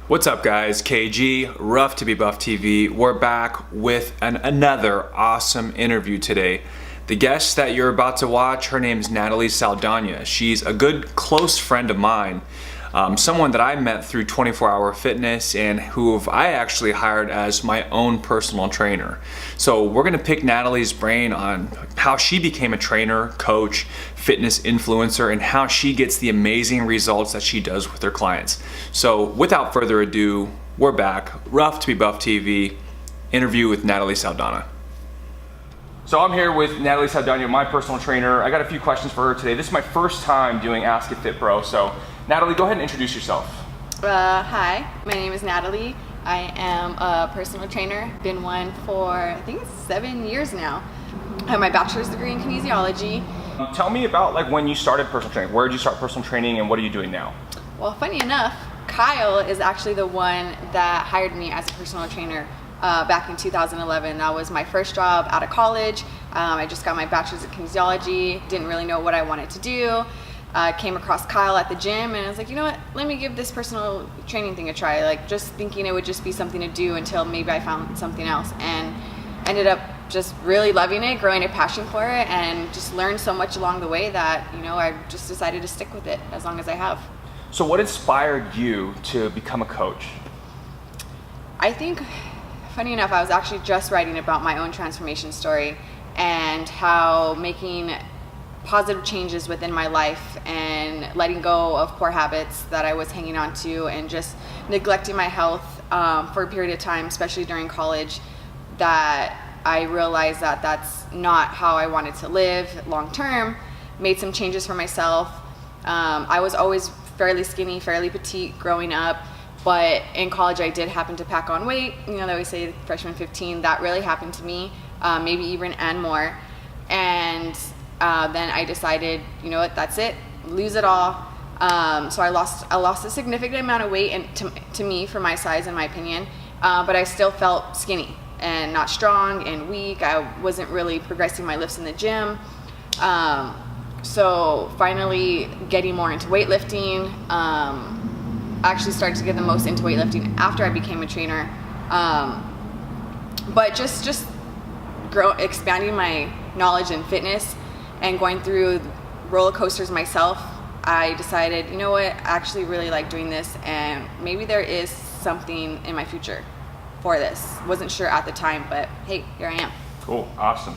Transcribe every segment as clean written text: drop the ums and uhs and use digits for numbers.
What's up guys, KG, Rough to Be Buff TV. We're back with another awesome interview today. The guest that you're about to watch, her name is Natalie Saldana. She's a good close friend of mine, someone that I met through 24 Hour Fitness and who I actually hired as my own personal trainer. So we're gonna pick Natalie's brain on how she became a trainer, coach, fitness influencer, and how she gets the amazing results that she does with her clients. So without further ado, we're back. Rough to Be Buff TV, interview with Natalie Saldana. So I'm here with Natalie Saldana, my personal trainer. I got a few questions for her today. This is my first time doing Ask a Fit Bro. So Natalie, go ahead and introduce yourself. Hi, my name is Natalie. I am a personal trainer. Been one for, I think it's 7 years now. I have my bachelor's degree in kinesiology. Tell me about when you started personal training. Where did you start personal training and what are you doing now? Well, funny enough, Kyle is actually the one that hired me as a personal trainer back in 2011. That was my first job out of college. I just got my bachelor's in kinesiology, didn't really know what I wanted to do. Came across Kyle at the gym and I was like, you know what, let me give this personal training thing a try. Just thinking it would just be something to do until maybe I found something else, and ended up just really loving it, growing a passion for it, and just learned so much along the way that, I just decided to stick with it as long as I have. So what inspired you to become a coach? I think, funny enough, I was actually just writing about my own transformation story and how making positive changes within my life and letting go of poor habits that I was hanging on to and just neglecting my health for a period of time, especially during college, that I realized that that's not how I wanted to live long term. Made some changes for myself. I was always fairly skinny, fairly petite growing up, but in college I did happen to pack on weight. They always say freshman 15, that really happened to me, maybe even and more. And then I decided, you know what, that's it, lose it all. So I lost a significant amount of weight, and to me, for my size, in my opinion, but I still felt skinny and not strong and weak. I wasn't really progressing my lifts in the gym. So finally getting more into weightlifting. I actually started to get the most into weightlifting after I became a trainer. But just expanding my knowledge in fitness and going through roller coasters myself, I decided, you know what, I actually really like doing this, and maybe there is something in my future for this. Wasn't sure at the time, but hey, here I am. Cool, awesome.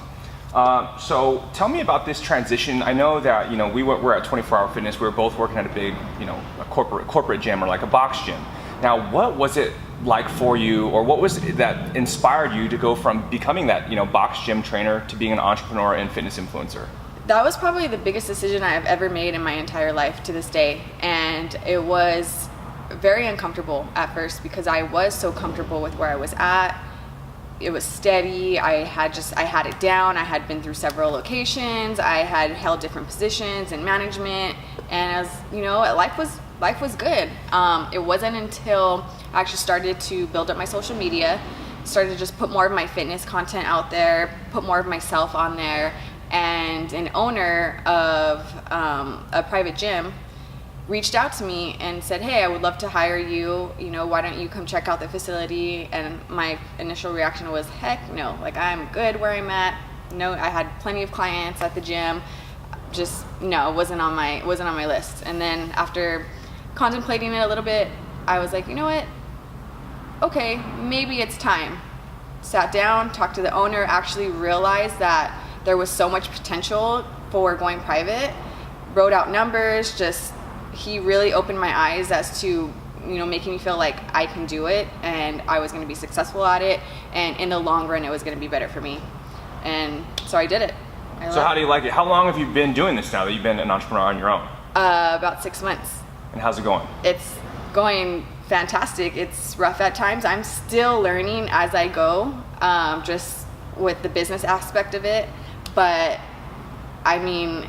So tell me about this transition. I know that we're at 24 Hour Fitness. We were both working at a big, a corporate gym, or like a box gym. Now, what was it like for you, or what was it that inspired you to go from becoming that box gym trainer to being an entrepreneur and fitness influencer? That was probably the biggest decision I've ever made in my entire life to this day, and it was very uncomfortable at first because I was so comfortable with where I was at. It was steady. I had it down. I had been through several locations. I had held different positions in management, and life was good. It wasn't until I actually started to build up my social media, started to just put more of my fitness content out there, put more of myself on there, and an owner of a private gym reached out to me and said, hey, I would love to hire you, why don't you come check out the facility? And my initial reaction was, heck no, I'm good where I'm at. No, I had plenty of clients at the gym, just no, it wasn't on my list. And then after contemplating it a little bit, I was like, you know what, okay, maybe it's time. Sat down, talked to the owner, actually realized that there was so much potential for going private, wrote out numbers, he really opened my eyes as to, making me feel like I can do it and I was going to be successful at it, and in the long run it was going to be better for me. And so I did it. So how do you like it? How long have you been doing this now that you've been an entrepreneur on your own? About 6 months. And how's it going? It's going fantastic. It's rough at times. I'm still learning as I go, just with the business aspect of it. But I mean,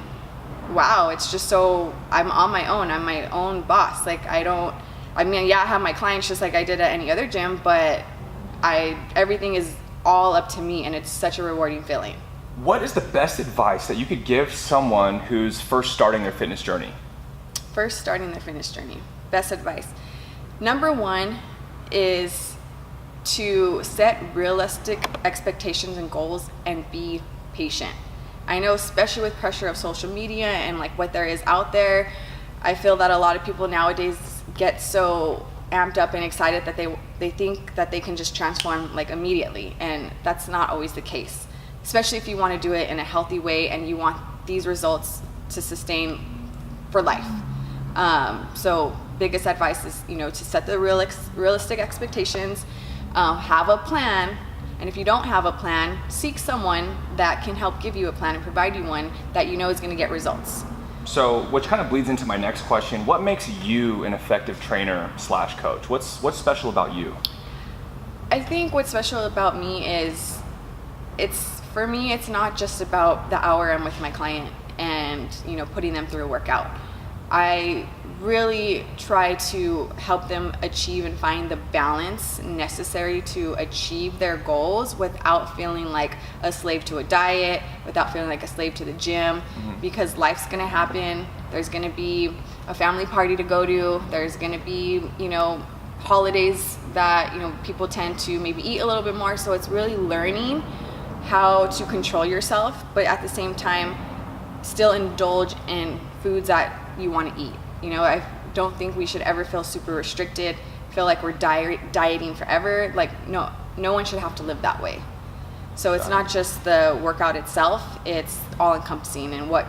wow, it's just so, I'm on my own. I'm my own boss. I have my clients just like I did at any other gym, but everything is all up to me, and it's such a rewarding feeling. What is the best advice that you could give someone who's first starting their fitness journey? Best advice. Number one, is to set realistic expectations and goals and be patient. I know, especially with pressure of social media and like what there is out there, I feel that a lot of people nowadays get so amped up and excited that they think that they can just transform like immediately, and that's not always the case, especially if you want to do it in a healthy way and you want these results to sustain for life. So biggest advice is, to set the realistic expectations, have a plan, and if you don't have a plan, seek someone that can help give you a plan and provide you one that you know is going to get results. So, which kind of bleeds into my next question. What makes you an effective trainer / coach? What's special about you? I think what's special about me is, for me, it's not just about the hour I'm with my client and, putting them through a workout. I really try to help them achieve and find the balance necessary to achieve their goals without feeling like a slave to a diet, without feeling like a slave to the gym, because life's gonna happen. There's gonna be a family party to go to. There's gonna be, holidays that, people tend to maybe eat a little bit more. So it's really learning how to control yourself, but at the same time, still indulge in foods that you want to eat. I don't think we should ever feel super restricted, feel like we're dieting forever. Like, no one should have to live that way. So it's not just the workout itself, it's all encompassing, and what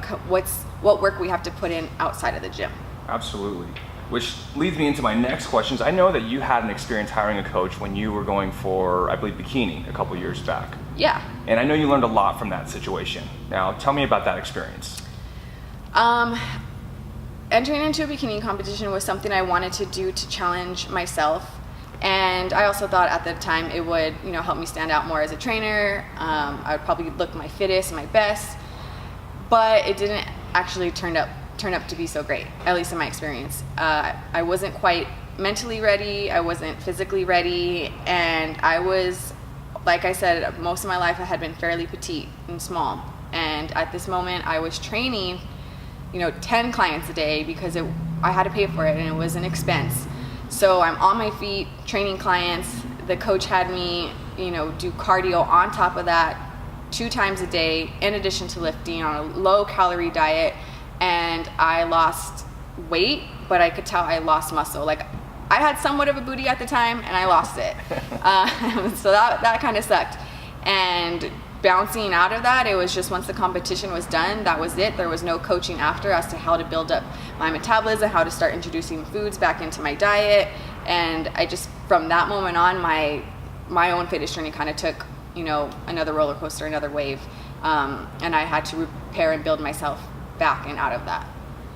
work we have to put in outside of the gym. Absolutely. Which leads me into my next questions. I know that you had an experience hiring a coach when you were going for, I believe, bikini a couple years back. Yeah. And I know you learned a lot from that situation. Now, tell me about that experience. Entering into a bikini competition was something I wanted to do to challenge myself, and I also thought at the time it would, help me stand out more as a trainer. I would probably look my fittest, my best, but it didn't actually turn up to be so great, at least in my experience. I wasn't quite mentally ready, I wasn't physically ready, and I was, like I said, most of my life I had been fairly petite and small, and at this moment I was training 10 clients a day because I had to pay for it and it was an expense. So I'm on my feet training clients. The coach had me, do cardio on top of that 2 times a day in addition to lifting on a low calorie diet, and I lost weight, but I could tell I lost muscle. Like, I had somewhat of a booty at the time and I lost it. So that kind of sucked. And bouncing out of that, it was just once the competition was done, that was it. There was no coaching after as to how to build up my metabolism, how to start introducing foods back into my diet. And I just, from that moment on, my own fitness journey kind of took, another roller coaster, another wave. And I had to repair and build myself back and out of that.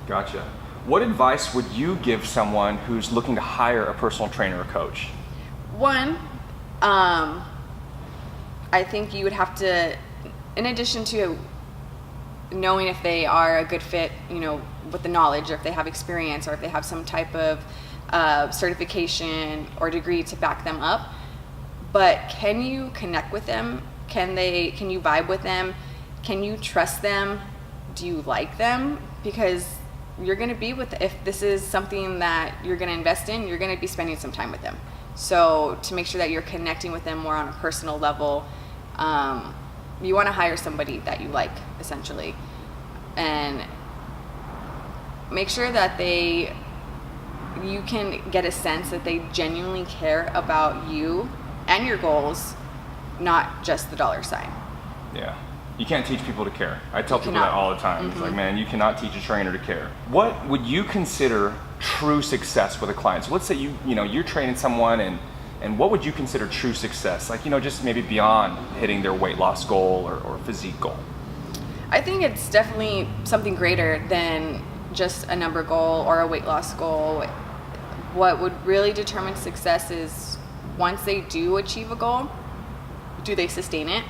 Gotcha. What advice would you give someone who's looking to hire a personal trainer or coach? One, I think you would have to, in addition to knowing if they are a good fit, with the knowledge, or if they have experience, or if they have some type of certification or degree to back them up, but can you connect with them? Can you vibe with them? Can you trust them? Do you like them? Because you're going to be if this is something that you're going to invest in, you're going to be spending some time with them. So to make sure that you're connecting with them more on a personal level, you want to hire somebody that you like, essentially, and make sure that you can get a sense that they genuinely care about you and your goals, not just the dollar sign. Yeah. You can't teach people to care. I tell people that all the time. It's like, man, you cannot teach a trainer to care. What would you consider true success with a client? So let's say you're training someone, and what would you consider true success? Like, just maybe beyond hitting their weight loss goal or physique goal. I think it's definitely something greater than just a number goal or a weight loss goal. What would really determine success is, once they do achieve a goal, do they sustain it?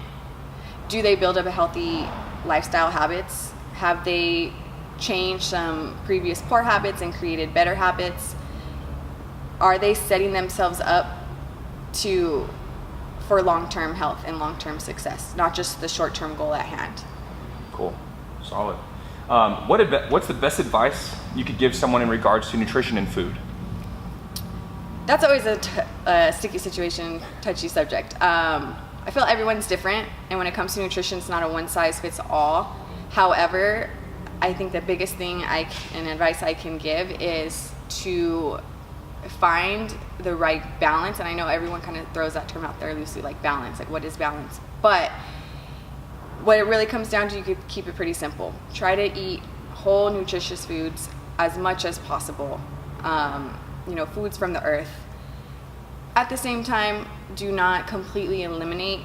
Do they build up a healthy lifestyle habits? Have they changed some previous poor habits and created better habits? Are they setting themselves up for long-term health and long-term success, not just the short-term goal at hand? Cool. Solid. What's the best advice you could give someone in regards to nutrition and food? That's always a sticky situation, touchy subject. I feel everyone's different, and when it comes to nutrition, it's not a one size fits all. However, I think the biggest thing and advice I can give is to find the right balance. And I know everyone kind of throws that term out there loosely, like balance, like what is balance? But what it really comes down to, you could keep it pretty simple. Try to eat whole, nutritious foods as much as possible. Foods from the earth. At the same time, do not completely eliminate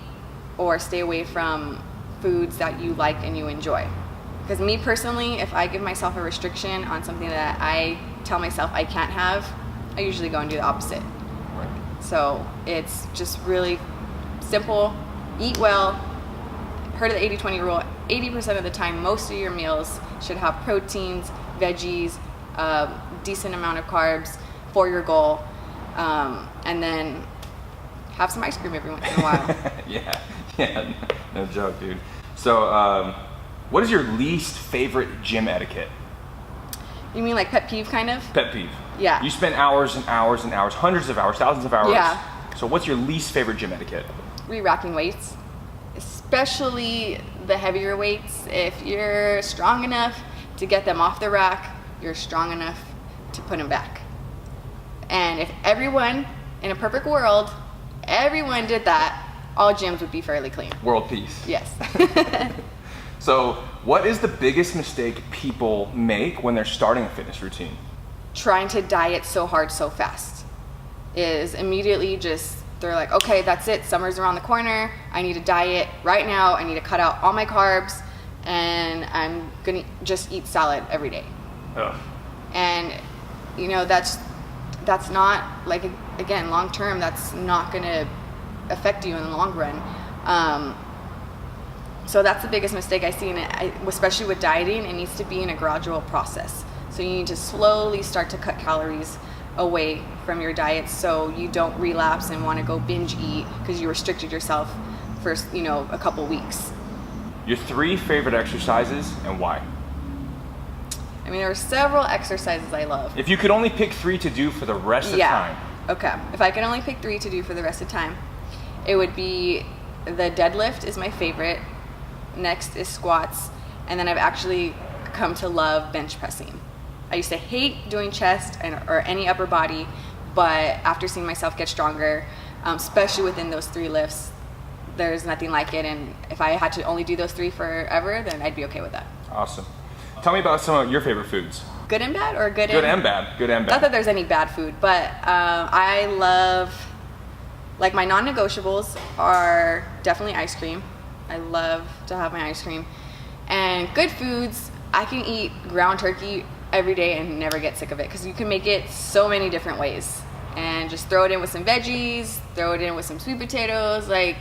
or stay away from foods that you like and you enjoy. Because me personally, if I give myself a restriction on something that I tell myself I can't have, I usually go and do the opposite. Right. So it's just really simple. Eat well. Heard of the 80-20 rule. 80% of the time, most of your meals should have proteins, veggies, decent amount of carbs for your goal, and then have some ice cream every once in a while. yeah, no joke, dude. So, what is your least favorite gym etiquette? You mean like pet peeve, kind of? Pet peeve. Yeah. You spend hours and hours and hours, hundreds of hours, thousands of hours. Yeah. So, what's your least favorite gym etiquette? Re-racking weights, especially the heavier weights. If you're strong enough to get them off the rack, you're strong enough to put them back. And if everyone, in a perfect world, everyone did that, all gyms would be fairly clean. World peace. Yes. So, what is the biggest mistake people make when they're starting a fitness routine? Trying to diet so hard so fast is immediately just, they're like, okay, that's it, summer's around the corner, I need a diet right now, I need to cut out all my carbs, and I'm gonna just eat salad every day. Ugh. And that's not, like, again, long term, that's not gonna affect you in the long run. So that's the biggest mistake I see in it, especially with dieting. It needs to be in a gradual process. So you need to slowly start to cut calories away from your diet so you don't relapse and want to go binge eat because you restricted yourself for a couple weeks. Your 3 favorite exercises and why? I mean, there are several exercises I love. If you could only pick 3 to do for the rest of time. Okay. If I could only pick 3 to do for the rest of time, it would be the deadlift is my favorite. Next is squats. And then I've actually come to love bench pressing. I used to hate doing chest or any upper body, but after seeing myself get stronger, especially within those 3 lifts, there's nothing like it. And if I had to only do those 3 forever, then I'd be okay with that. Awesome. Tell me about some of your favorite foods. Good and bad, or good and bad? Good and bad. Not that there's any bad food, but I love, like, my non-negotiables are definitely ice cream. I love to have my ice cream. And good foods, I can eat ground turkey every day and never get sick of it because you can make it so many different ways. And just throw it in with some veggies, throw it in with some sweet potatoes, like,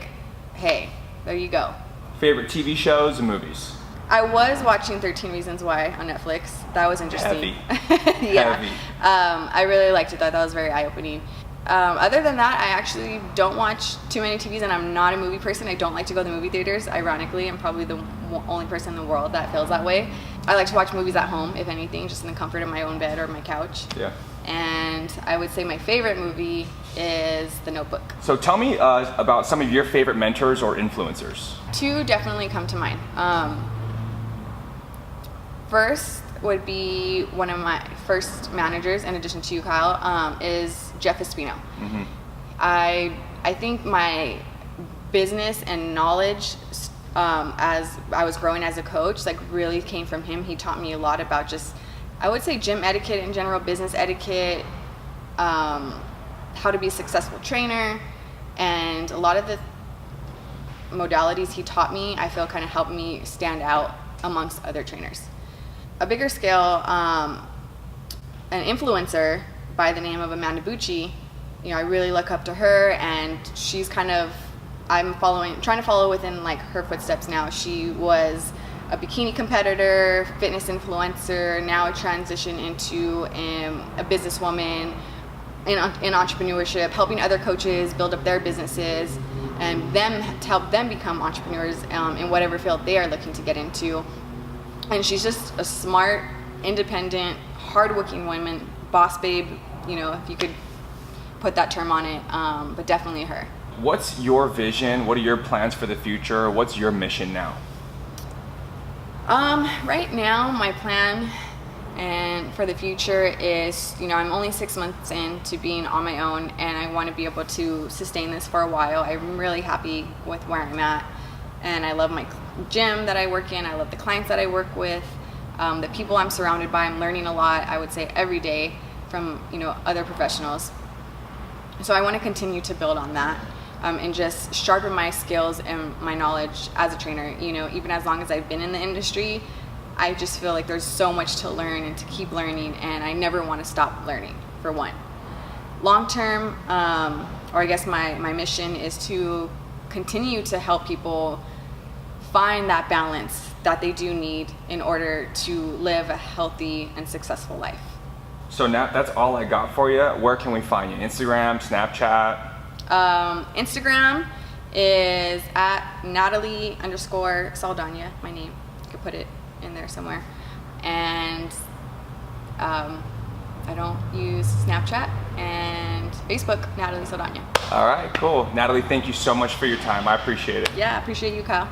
hey, there you go. Favorite TV shows and movies? I was watching 13 Reasons Why on Netflix. That was interesting. Heavy. Yeah. Heavy. I really liked it. Thought that was very eye-opening. Other than that, I actually don't watch too many TVs, and I'm not a movie person. I don't like to go to the movie theaters. Ironically, I'm probably the only person in the world that feels that way. I like to watch movies at home, if anything, just in the comfort of my own bed or my couch. Yeah. And I would say my favorite movie is The Notebook. So tell me about some of your favorite mentors or influencers. 2 definitely come to mind. First would be one of my first managers, in addition to you, Kyle, is Jeff Espino. Mm-hmm. I think my business and knowledge as I was growing as a coach, like, really came from him. He taught me a lot about just, I would say, gym etiquette in general, business etiquette, how to be a successful trainer, and a lot of the modalities he taught me, I feel, kind of helped me stand out amongst other trainers. A bigger scale, an influencer by the name of Amanda Bucci, I really look up to her, and she's kind of, trying to follow within, like, her footsteps now. She was a bikini competitor, fitness influencer, now a transition into a businesswoman in entrepreneurship, helping other coaches build up their businesses and to help them become entrepreneurs in whatever field they are looking to get into. And she's just a smart, independent, hardworking woman, boss babe. If you could put that term on it, but definitely her. What's your vision? What are your plans for the future? What's your mission now? Right now, my plan and for the future is, I'm only 6 months into being on my own, and I want to be able to sustain this for a while. I'm really happy with where I'm at, and I love my gym that I work in. I love the clients that I work with, the people I'm surrounded by. I'm learning a lot, I would say, every day from, other professionals. So I want to continue to build on that, and just sharpen my skills and my knowledge as a trainer. Even as long as I've been in the industry, I just feel like there's so much to learn and to keep learning, and I never want to stop learning, for one. Long term, or I guess my mission is to continue to help people find that balance that they do need in order to live a healthy and successful life. So Nat, that's all I got for you. Where can we find you? Instagram, Snapchat? Instagram is at Natalie_Saldana, my name. You could put it in there somewhere. And I don't use Snapchat, and Facebook, Natalie Saldana. All right, cool. Natalie, thank you so much for your time. I appreciate it. Yeah, I appreciate you, Kyle.